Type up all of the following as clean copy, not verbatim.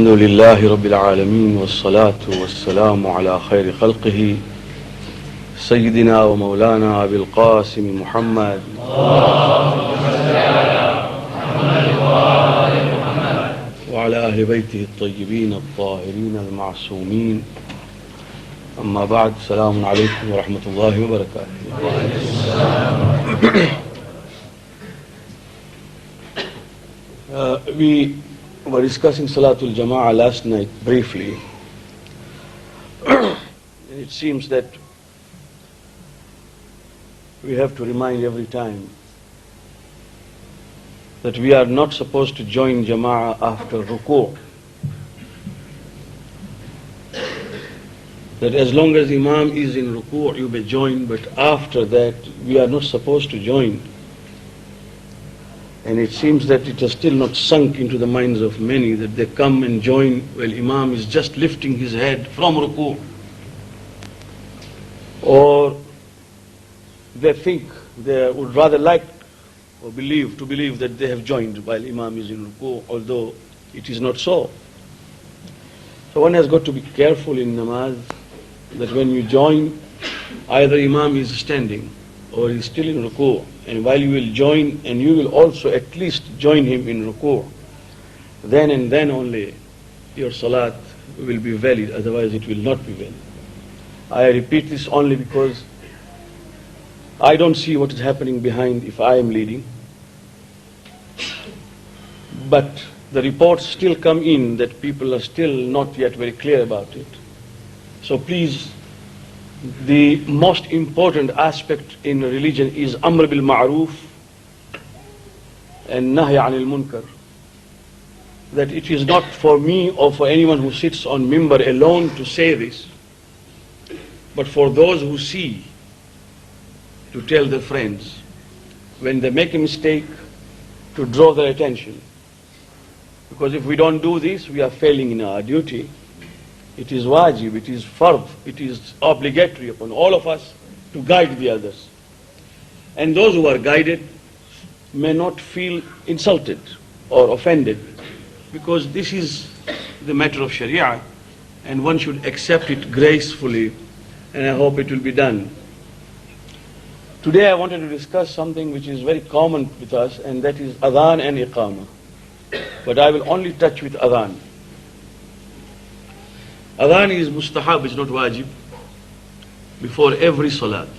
الحمد لله رب العالمين والصلاة والسلام على خير خلقه سيدنا ومولانا أبي القاسم محمد وعلى أهل بيته الطيبين الطاهرين المعصومين. أما بعد، السلام عليكم ورحمة الله وبركاته. We were discussing Salatul Jama'ah last night briefly. It seems that we have to remind every time that we are not supposed to join Jama'ah after Ruku. That as long as Imam is in Ruku, you may join, but after that we are not supposed to join. And it seems that it has still not sunk into the minds of many that they come and join while Imam is just lifting his head from Ruku. Or they think they would rather like or believe that they have joined while Imam is in Ruku, although it is not so. So one has got to be careful in namaz that when you join, either Imam is standing or he is still in Ruku, and while you will join, and you will also at least join him in Ruku, then and then only your Salat will be valid, otherwise it will not be valid. I repeat this only because I don't see what is happening behind if I am leading. But the reports still come in that people are still not yet very clear about it. So please, the most important aspect in religion is Amr bil Ma'ruf and Nahy anil Munkar. That it is not for me or for anyone who sits on mimbar alone to say this, but for those who see, to tell their friends when they make a mistake, to draw their attention. Because if we don't do this, we are failing in our duty. It is wajib, it is fard, it is obligatory upon all of us to guide the others. And those who are guided may not feel insulted or offended, because this is the matter of Sharia and one should accept it gracefully, and I hope it will be done. Today I wanted to discuss something which is very common with us, and that is Adhan and Iqamah. But I will only touch with Adhan. Adhan is mustahab, it's not wajib, before every salat.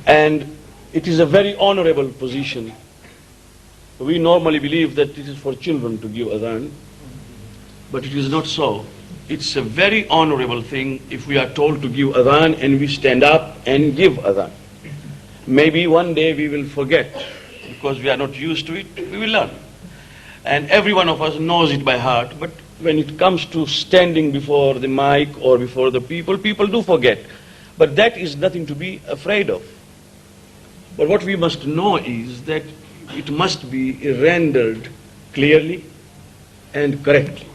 And it is a very honorable position. We normally believe that it is for children to give adhan, but it is not so. It's a very honorable thing if we are told to give adhan and we stand up and give adhan. Maybe one day we will forget because we are not used to it, we will learn. And every one of us knows it by heart, but when it comes to standing before the mic or before the people do forget. But that is nothing to be afraid of. But what we must know is that it must be rendered clearly and correctly.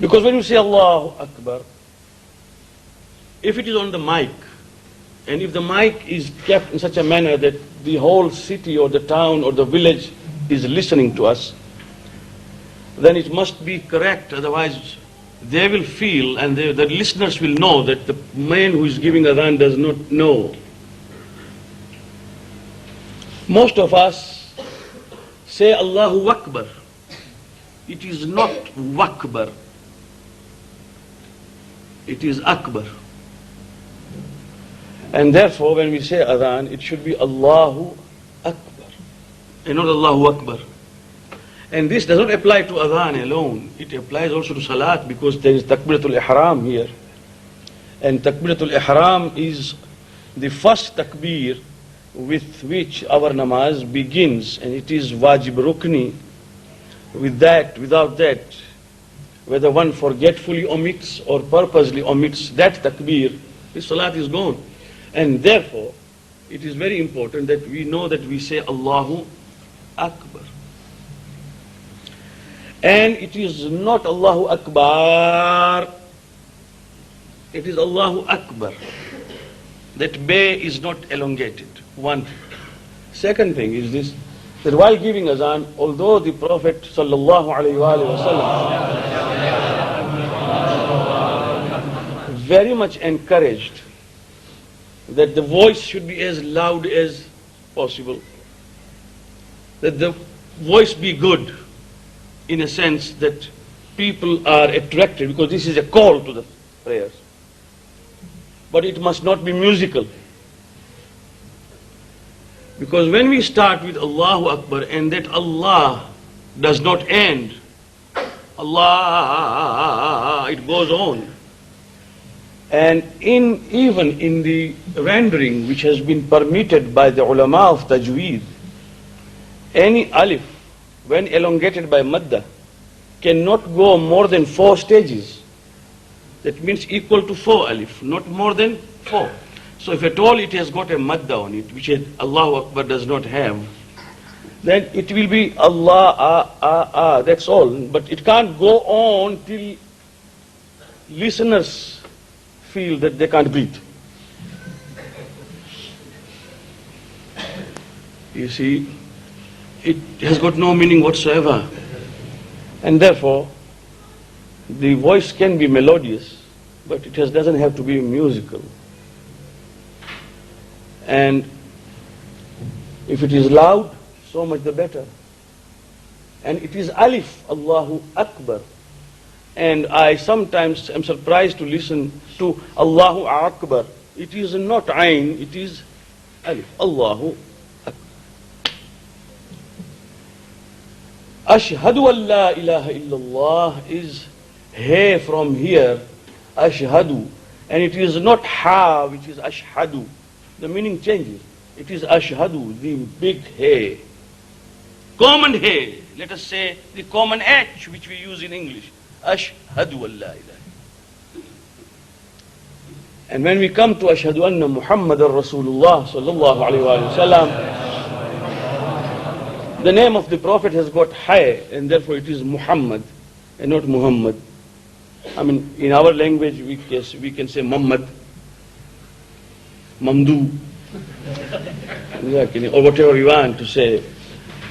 Because when you say Allahu Akbar, if it is on the mic, and if the mic is kept in such a manner that the whole city or the town or the village is listening to us, then it must be correct, otherwise they will feel and the listeners will know that the man who is giving adhan does not know. Most of us say Allahu Akbar. It is not Wakbar. It is Akbar. And therefore when we say adhan, it should be Allahu Akbar and not Allahu Akbar. And this does not apply to adhan alone. It applies also to salat, because there is takbiratul ihram here. And takbiratul ihram is the first takbir with which our namaz begins, and it is wajib rukni. With that, without that, whether one forgetfully omits or purposely omits that takbir, his salat is gone. And therefore, it is very important that we know that we say Allahu Akbar. And it is not Allahu Akbar, it is Allahu Akbar. That bay is not elongated. One thing. Second thing is this, that while giving azan, although the Prophet sallallahu alaihi wasallam very much encouraged that the voice should be as loud as possible, that the voice be good in a sense that people are attracted, because this is a call to the prayers. But it must not be musical. Because when we start with Allahu Akbar and that Allah does not end, Allah, it goes on. And even in the rendering which has been permitted by the ulama of tajweed, any alif, when elongated by madda, cannot go more than 4 stages. That means equal to 4 alif, not more than 4. So if at all it has got a madda on it, which Allahu Akbar does not have, then it will be Allah, that's all. But it can't go on till listeners feel that they can't breathe. You see, it has got no meaning whatsoever. And therefore, the voice can be melodious, but it doesn't have to be musical. And if it is loud, so much the better. And it is alif, Allahu Akbar. And I sometimes am surprised to listen to Allahu Akbar. It is not ayn, it is alif, Allahu Akbar. Ashhadu an la ilaha illallah is he from here, ashhadu. And it is not ha, which is ashhadu. The meaning changes. It is ashhadu, the big he. Common he, let us say the common H which we use in English. Ashhadu an la ilaha. And when we come to ashhadu anna Muhammadan Rasulullah sallallahu alayhi wa sallam, the name of the Prophet has got hay, and therefore it is Muhammad and not Muhammad. I mean, in our language we can say Muhammad, Mamdu, or whatever we want to say,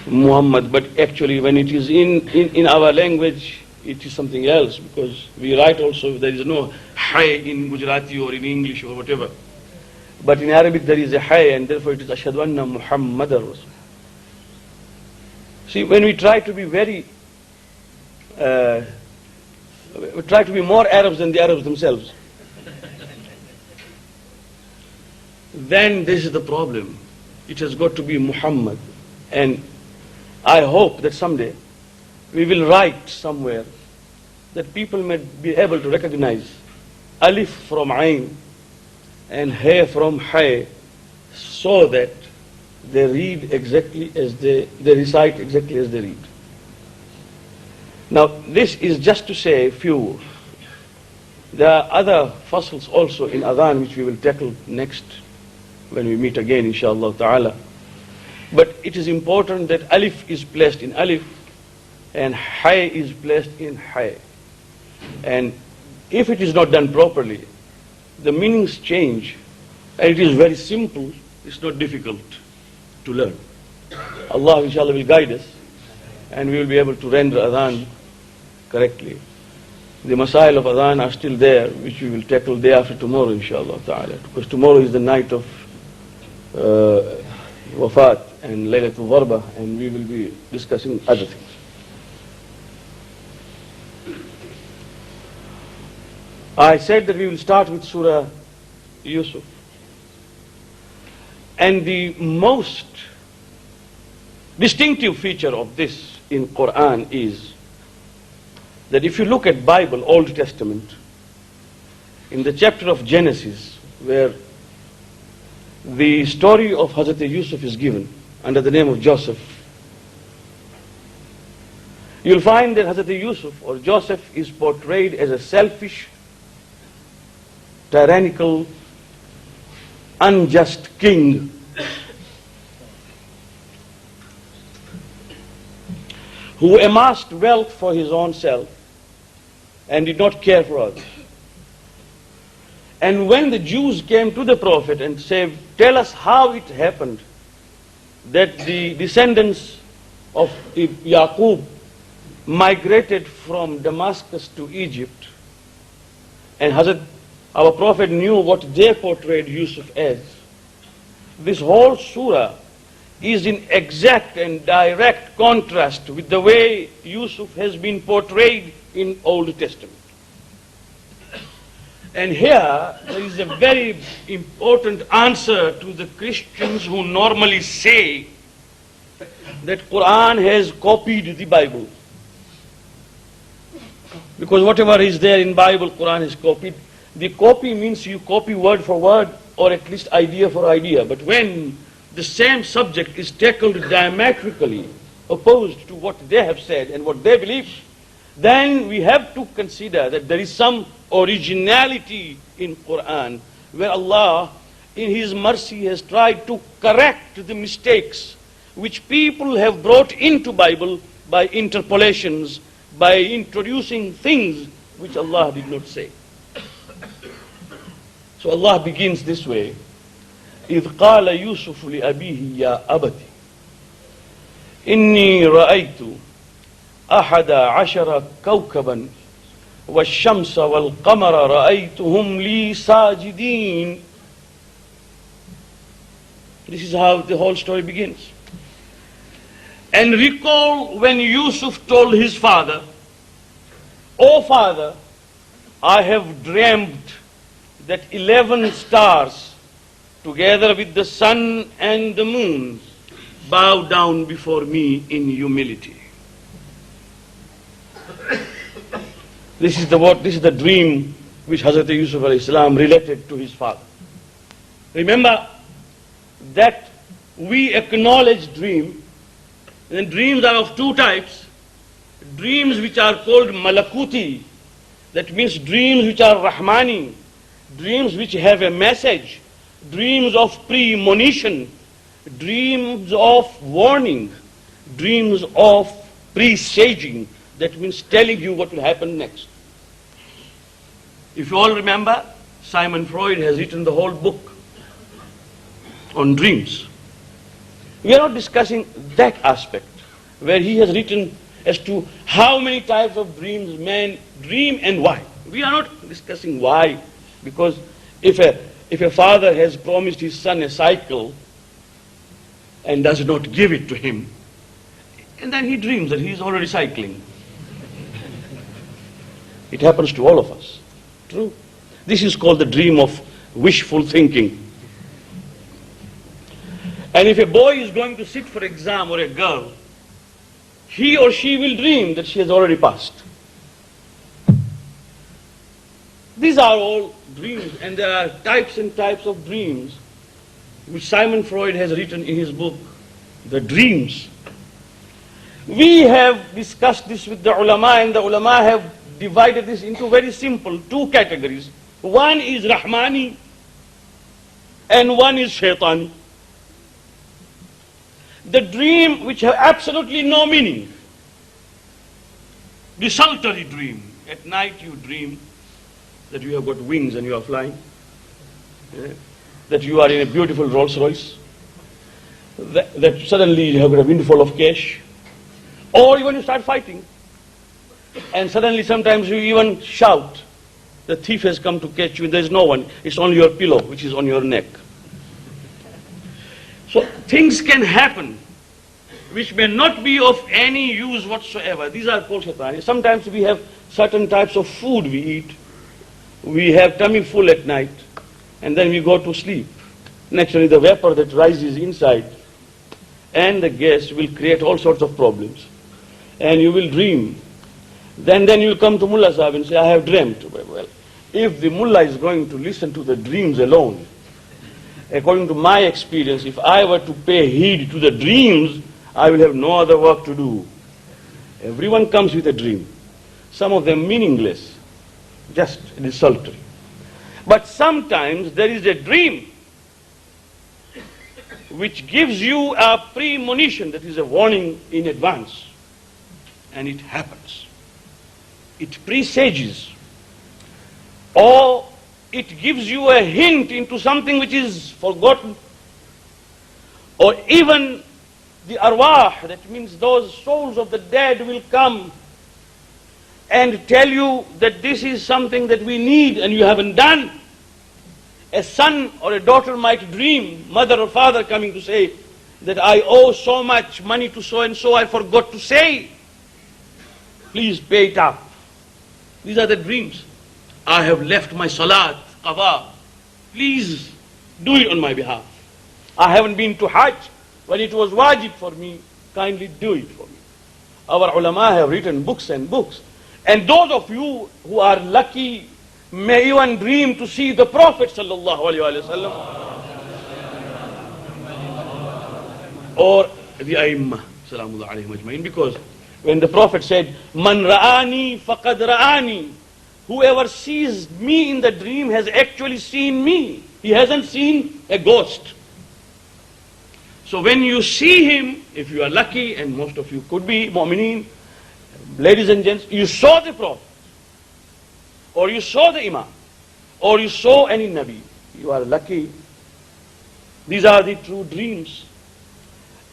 Muhammad. But actually when it is in our language, it is something else, because we write also, there is no hay in Gujarati or in English or whatever. But in Arabic there is a hay, and therefore it is ashhadu anna Muhammadan Rasul. See, when we try to be we try to be more Arabs than the Arabs themselves, then this is the problem. It has got to be Muhammad. And I hope that someday we will write somewhere that people may be able to recognize alif from ayn and hay from hay, so that they read exactly as they recite exactly as they read. Now, this is just to say a few. There are other fasls also in Adhan which we will tackle next when we meet again, inshallah ta'ala. But it is important that alif is placed in alif and hay is placed in hay. And if it is not done properly, the meanings change, and it is very simple, it's not difficult to learn. Allah inshallah will guide us, and we will be able to render Adhan correctly. The Masa'el of Adhan are still there, which we will tackle day after tomorrow, inshallah ta'ala. Because tomorrow is the night of Wafat and Laylatul Darba, and we will be discussing other things. I said that we will start with Surah Yusuf. And the most distinctive feature of this in Qur'an is that if you look at Bible, Old Testament, in the chapter of Genesis, where the story of Hazrat Yusuf is given under the name of Joseph, you'll find that Hazrat Yusuf or Joseph is portrayed as a selfish, tyrannical, unjust king who amassed wealth for his own self and did not care for others. And when the Jews came to the Prophet and said, tell us how it happened that the descendants of Yaqub migrated from Damascus to Egypt, and our Prophet knew what they portrayed Yusuf as. This whole surah is in exact and direct contrast with the way Yusuf has been portrayed in Old Testament. And here there is a very important answer to the Christians who normally say that Qur'an has copied the Bible. Because whatever is there in Bible, Qur'an is copied. The copy means you copy word for word, or at least idea for idea. But when the same subject is tackled diametrically opposed to what they have said and what they believe, then we have to consider that there is some originality in Qur'an, where Allah in His mercy has tried to correct the mistakes which people have brought into Bible by interpolations, by introducing things which Allah did not say. So Allah begins this way: إِذْ قَالَ يُوسُفُ لِأَبِيهِ يَا أَبَتِ إِنِّي رَأَيْتُ أَحَدَ عَشَرَ كَوْكَبًا وَالشَّمْسَ وَالْقَمَرَ رَأَيْتُهُمْ لِي سَاجِدِينَ. This is how the whole story begins. And recall when Yusuf told his father, "O father, I have dreamt that 11 stars, together with the sun and the moon, bow down before me in humility." This is the dream which Hazrat Yusuf alayhi salam related to his father. Remember that we acknowledge dream, and dreams are of two types. Dreams which are called malakuti, that means dreams which are rahmani, dreams which have a message, dreams of premonition, dreams of warning, dreams of presaging, that means telling you what will happen next. If you all remember, Simon Freud has written the whole book on dreams. We are not discussing that aspect, where he has written as to how many types of dreams men dream and why. We are not discussing why, because if a father has promised his son a cycle and does not give it to him, and then he dreams that he is already cycling. It happens to all of us. True. This is called the dream of wishful thinking. And if a boy is going to sit for exam, or a girl, he or she will dream that she has already passed. These are all dreams, and there are types and types of dreams which Simon Freud has written in his book, The Dreams. We have discussed this with the ulama, and the ulama have divided this into very simple two categories. One is Rahmani and one is Shaitani. The dream which have absolutely no meaning, desultory dream. At night you dream that you have got wings and you are flying, that you are in a beautiful Rolls Royce, that suddenly you have got a windfall of cash, or even you start fighting, and suddenly sometimes you even shout, the thief has come to catch you, and there is no one, it's only your pillow which is on your neck. So things can happen which may not be of any use whatsoever. These are called shaitani. Sometimes we have certain types of food we eat. We have tummy full at night, and then we go to sleep. Naturally the vapor that rises inside and the gas will create all sorts of problems. And you will dream. Then you will come to Mullah Sahib and say, "I have dreamt." Well, if the Mullah is going to listen to the dreams alone, according to my experience, if I were to pay heed to the dreams, I will have no other work to do. Everyone comes with a dream. Some of them meaningless, just desultory. But sometimes there is a dream which gives you a premonition, that is a warning in advance. And it happens. It presages. Or it gives you a hint into something which is forgotten. Or even the arwah, that means those souls of the dead, will come and tell you that this is something that we need and you haven't done. A son or a daughter might dream, mother or father coming to say that I owe so much money to so and so, I forgot to say. Please pay it up. These are the dreams. I have left my salat, qada. Please do it on my behalf. I haven't been to Hajj when it was wajib for me. Kindly do it for me. Our ulama have written books and books. And those of you who are lucky may even dream to see the Prophet sallallahu alaihi wasallam or the A'immah sallallahu alayhim ajma'in, because when the Prophet said, Man ra'ani faqad ra'ani, whoever sees me in the dream has actually seen me. He hasn't seen a ghost. So when you see him, if you are lucky, and most of you could be mu'mineen, ladies and gents, you saw the Prophet, or you saw the Imam, or you saw any Nabi, you are lucky. These are the true dreams.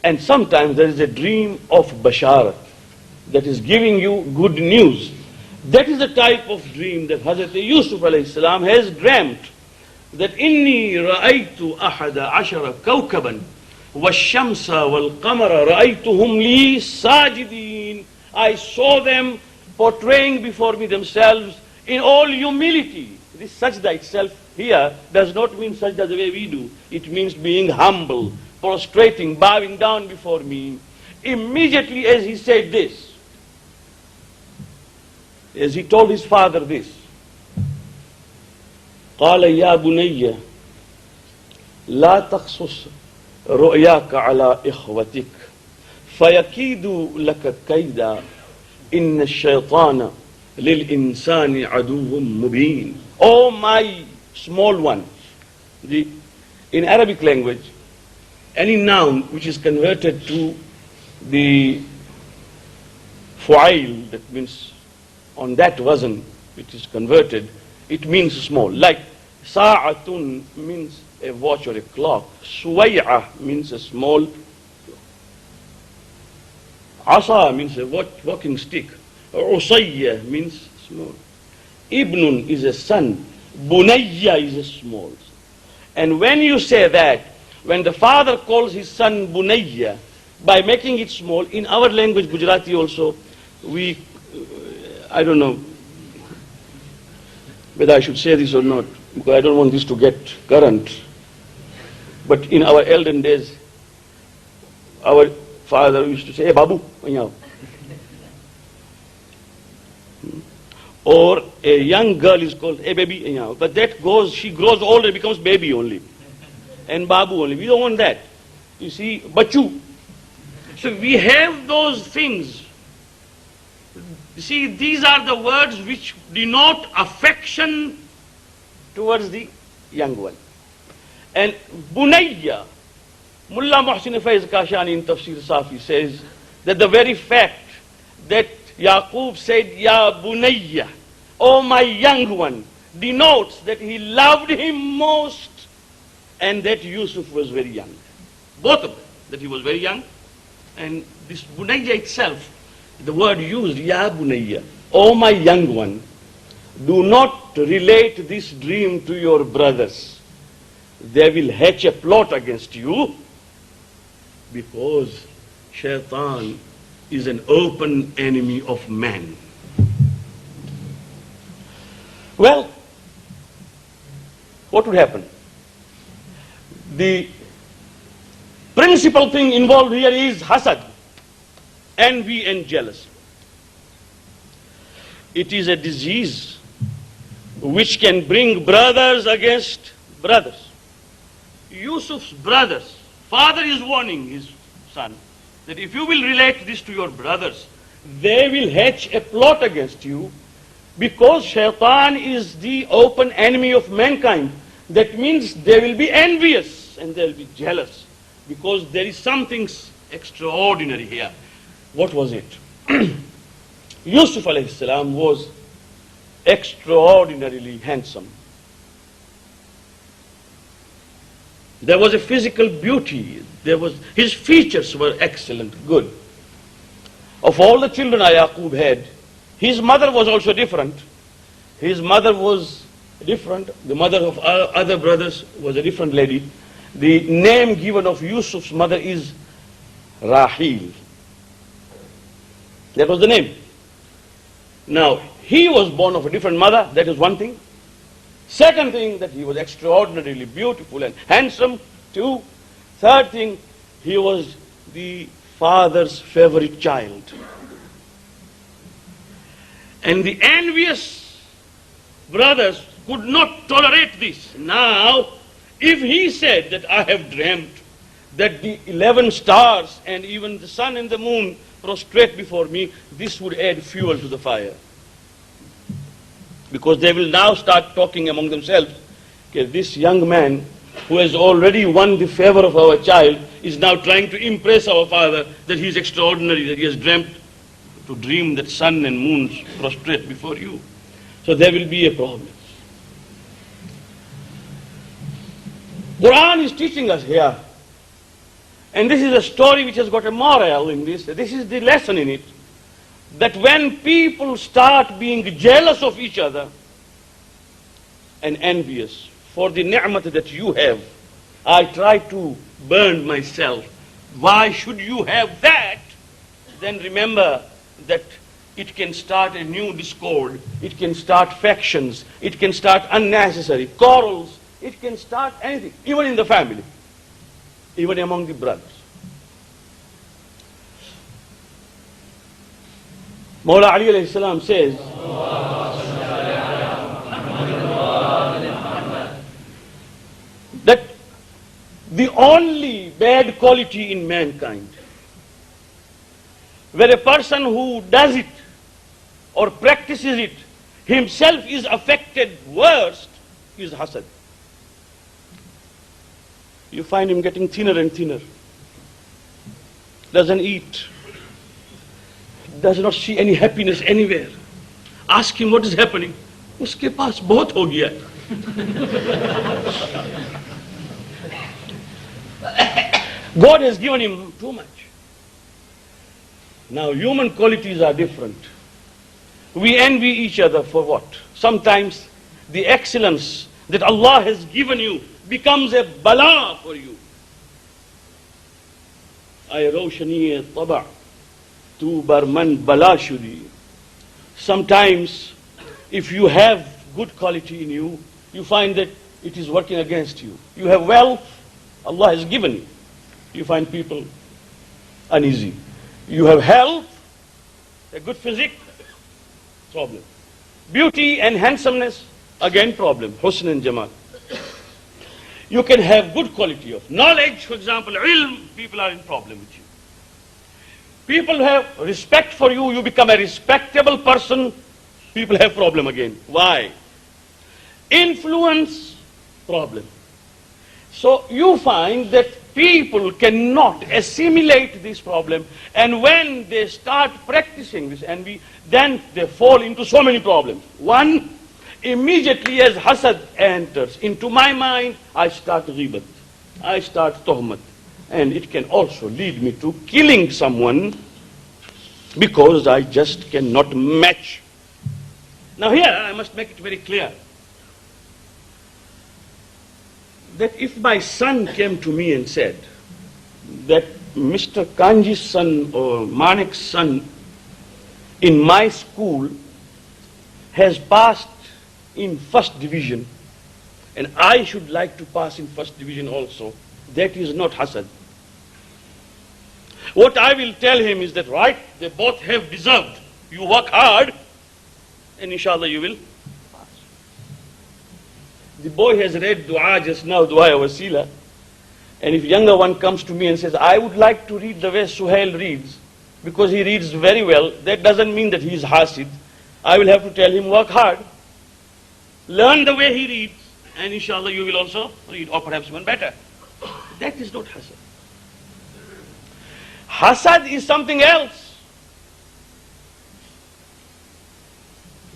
And sometimes there is a dream of basharat, that is giving you good news. That is the type of dream that Hazrat Yusuf alayhi salam has dreamt, that inni ra'aytu ahada ashara kawkaban wash-shamsa wal-qamara ra'aytuhum li sajidin. I saw them portraying before me themselves in all humility. This sajda itself here does not mean sajda the way we do. It means being humble, prostrating, bowing down before me. Immediately as he said this, as he told his father this, قال يا بني لا تقصص رؤياك على إخوتك فيكيدوا لك كيدا إن الشيطان للإنسان عدو مبين. Oh my small ones. In Arabic language, any noun which is converted to the fu'ail, that means on that wazn, which is converted, it means small. Like sa'atun means a watch or a clock. Suway'ah means a small. Asa means a walking stick. Usayya means small. Ibnun is a son. Bunayya is a small. And when you say that, when the father calls his son Bunayya, by making it small, in our language, Gujarati also, I don't know whether I should say this or not, because I don't want this to get current. But in our elden days, our father used to say, hey, Babu, anyhow. Or a young girl is called, hey, baby, anyhow. But that goes, she grows older, becomes baby only. And Babu only. We don't want that. You see, Bachu. So we have those things. You see, these are the words which denote affection towards the young one. And Bunayya, Mullah Muhsin Faiz Kashani in Tafsir Safi says that the very fact that Yaqub said, Ya Bunayya, oh my young one, denotes that he loved him most and that Yusuf was very young. Both of them, that he was very young. And this Bunayya itself, the word used, Ya Bunayya, oh my young one, do not relate this dream to your brothers. They will hatch a plot against you, because Shaitan is an open enemy of man. Well, what would happen? The principal thing involved here is hasad, envy and jealousy. It is a disease which can bring brothers against brothers. Yusuf's brothers, father is warning his son that if you will relate this to your brothers, they will hatch a plot against you, because Shaitan is the open enemy of mankind. That means they will be envious and they will be jealous, because there is something extraordinary here. What was it? Yusuf alayhi salam was extraordinarily handsome. There was a physical beauty His features were excellent, good. Of all the children Yaqub had, his mother was also different. His mother was different. The mother of other brothers was a different lady. The name given of Yusuf's mother is Rahil. That was the name. Now, he was born of a different mother, that is one thing. Second thing, that he was extraordinarily beautiful and handsome too. Third thing, he was the father's favorite child. And the envious brothers could not tolerate this. Now, if he said that I have dreamt that the 11 stars and even the sun and the moon prostrate before me, this would add fuel to the fire. Because they will now start talking among themselves, okay, this young man who has already won the favor of our child is now trying to impress our father that he is extraordinary, that he has dreamt to dream that sun and moons prostrate before you. So there will be a problem. Qur'an is teaching us here, and this is a story which has got a moral in this. This is the lesson in it, that when people start being jealous of each other and envious for the ni'mat that you have, I try to burn myself. Why should you have that? Then remember that it can start a new discord, it can start factions, it can start unnecessary quarrels, it can start anything, even in the family, even among the brothers. Mawla Ali alayhi salam says, that the only bad quality in mankind, where a person who does it or practices it himself is affected worst, is hasad. You find him getting thinner and thinner, doesn't eat, does not see any happiness anywhere. Ask him what is happening. Uske paas bahut ho gaya. God has given him too much. Now human qualities are different. We envy each other for what? Sometimes the excellence that Allah has given you becomes a bala for you. Ay roshani taba tu barman bala shudi. Sometimes if you have good quality in you, you find that it is working against you. You have wealth, Allah has given you. You find people uneasy. You have health, a good physique, problem. Beauty and handsomeness, again problem. Husn and Jamal. You can have good quality of knowledge, for example, ilm, people are in problem with you. People have respect for you, you become a respectable person, people have problem again. Why? Influence, problem. So you find that people cannot assimilate this problem, and when they start practicing this envy, then they fall into so many problems. One, immediately as hasad enters into my mind, I start ghibat, I start tuhmat, and it can also lead me to killing someone because I just cannot match. Now here I must make it very clear that if my son came to me and said that Mr. Kanji's son or Manik's son in my school has passed in first division and I should like to pass in first division also, that is not hasad. What I will tell him is that, right, they both have deserved. You work hard and inshallah you will pass. The boy has read dua just now, dua wasila, and if younger one comes to me and says, I would like to read the way Suhail reads, because he reads very well, that doesn't mean that he is hasid. I will have to tell him, work hard, learn the way he reads, and inshallah you will also read, or perhaps even better. That is not hasad. Hasad is something else.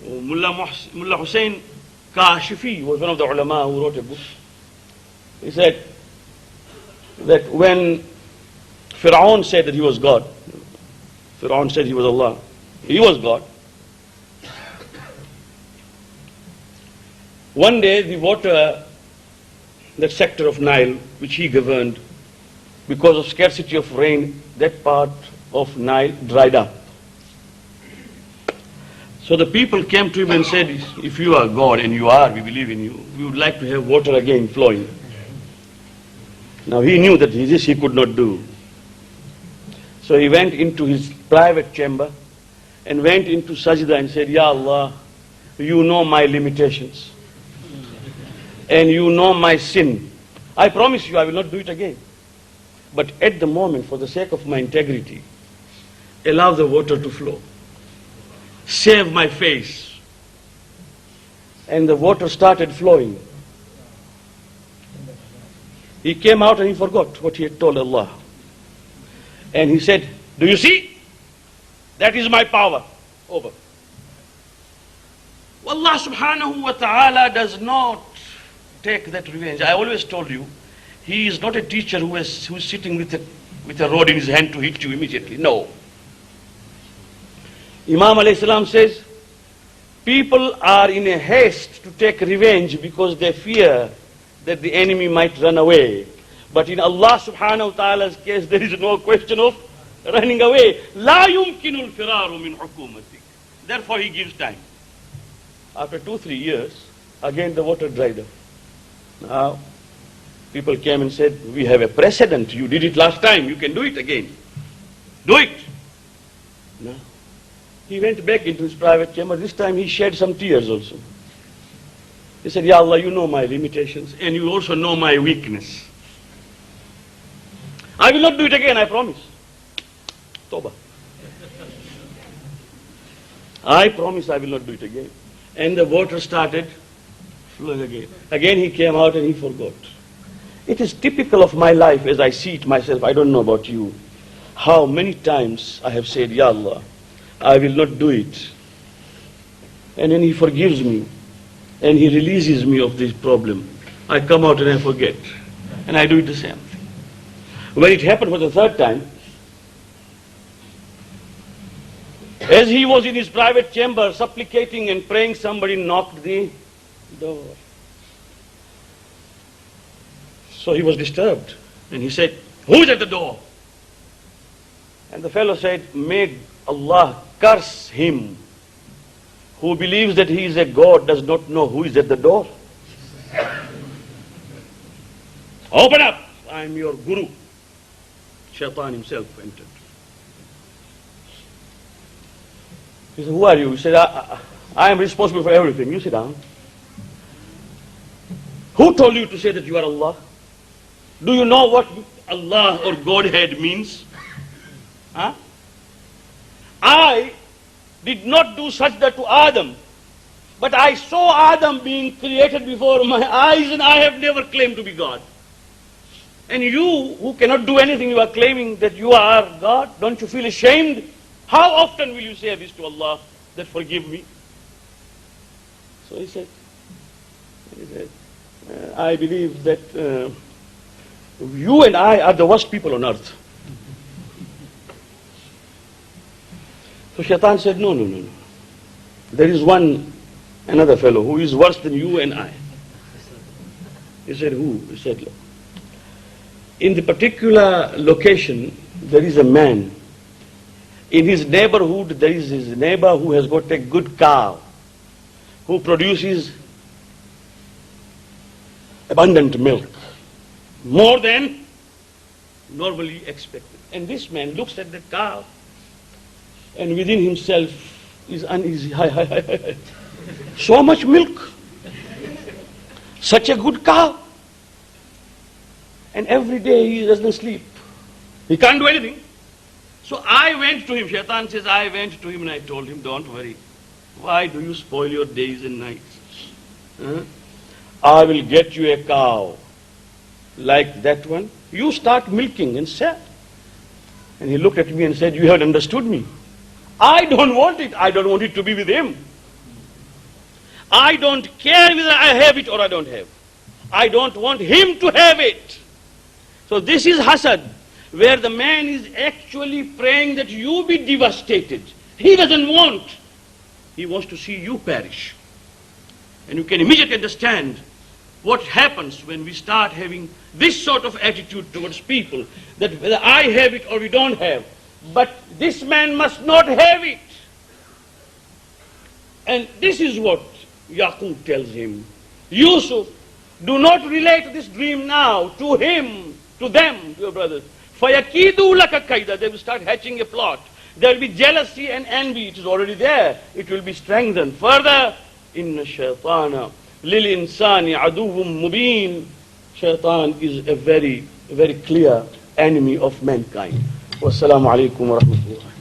Mullah Hussain Kashifi was one of the ulama who wrote a book. He said that when Fir'aun said that he was God. Fir'aun said he was Allah. He was God. One day the water, that sector of Nile which he governed, because of scarcity of rain, that part of Nile dried up. So the people came to him and said, if you are God, and you are, we believe in you, we would like to have water again flowing. Now he knew that this he could not do. So he went into his private chamber and went into sajda and said, Ya Allah, you know my limitations and you know my sin. I promise you I will not do it again. But at the moment, for the sake of my integrity, allow the water to flow. Save my face. And the water started flowing. He came out and he forgot what he had told Allah. And he said, do you see? That is my power. Over. Allah subhanahu wa ta'ala does not take that revenge. I always told you, he is not a teacher who is sitting with a rod in his hand to hit you immediately. No. Imam alayhi salam says, people are in a haste to take revenge because they fear that the enemy might run away. But in Allah subhanahu wa ta'ala's case, there is no question of running away. La yumkinul firaru min hukumatik. Therefore he gives time. After 2-3 years, again the water dried up. Now, people came and said, we have a precedent. You did it last time. You can do it again. Do it. No. He went back into his private chamber. This time he shed some tears also. He said, Ya Allah, you know my limitations and you also know my weakness. I will not do it again, I promise. Tawbah. I promise I will not do it again. And the water started flowing again. Again he came out and he forgot. It is typical of my life as I see it myself. I don't know about you. How many times I have said, Ya Allah, I will not do it. And then he forgives me. And he releases me of this problem. I come out and I forget. And I do it the same thing. When it happened for the third time, as he was in his private chamber supplicating and praying, somebody knocked the door. So he was disturbed. And he said, who is at the door? And the fellow said, may Allah curse him who believes that he is a God, does not know who is at the door. Open up, I am your guru. Shaitan himself entered. He said, who are you? He said, I am responsible for everything. You sit down. Who told you to say that you are Allah? Do you know what Allah or Godhead means? Huh? I did not do sajda to Adam, but I saw Adam being created before my eyes and I have never claimed to be God. And you, who cannot do anything, you are claiming that you are God. Don't you feel ashamed? How often will you say this to Allah, that forgive me? So he said, I believe that you and I are the worst people on earth. So Shaitan said, no. There is another fellow who is worse than you and I. He said, who? He said, look. In the particular location, there is a man. In his neighborhood, there is his neighbor who has got a good cow, who produces abundant milk, more than normally expected. And this man looks at the cow and within himself is uneasy. Hi. So much milk. Such a good cow. And every day he doesn't sleep. He can't do anything. So I went to him. Shaitan says, I went to him and I told him, don't worry. Why do you spoil your days and nights? I will get you a cow like that one. You start milking and sell. And he looked at me and said, you haven't understood me. I don't want it. I don't want it to be with him. I don't care whether I have it or I don't have. I don't want him to have it. So this is hasad. where the man is actually praying that you be devastated. He doesn't want. He wants to see you perish. And you can immediately understand what happens when we start having this sort of attitude towards people, that whether I have it or we don't have, but this man must not have it. And this is what Yaqub tells him. Yusuf, do not relate this dream now to him, to them, your brothers. فَيَكِيدُوا لَكَ كَيْدًا. They will start hatching a plot. There will be jealousy and envy. It is already there. It will be strengthened further. إِنَّ الشَّيْطَانَ لِلْإِنسَانِ عَدُوٌّ مُبِينٌ. Shaitan is a very, very clear enemy of mankind. Wassalamu alaikum wa rahmatullah.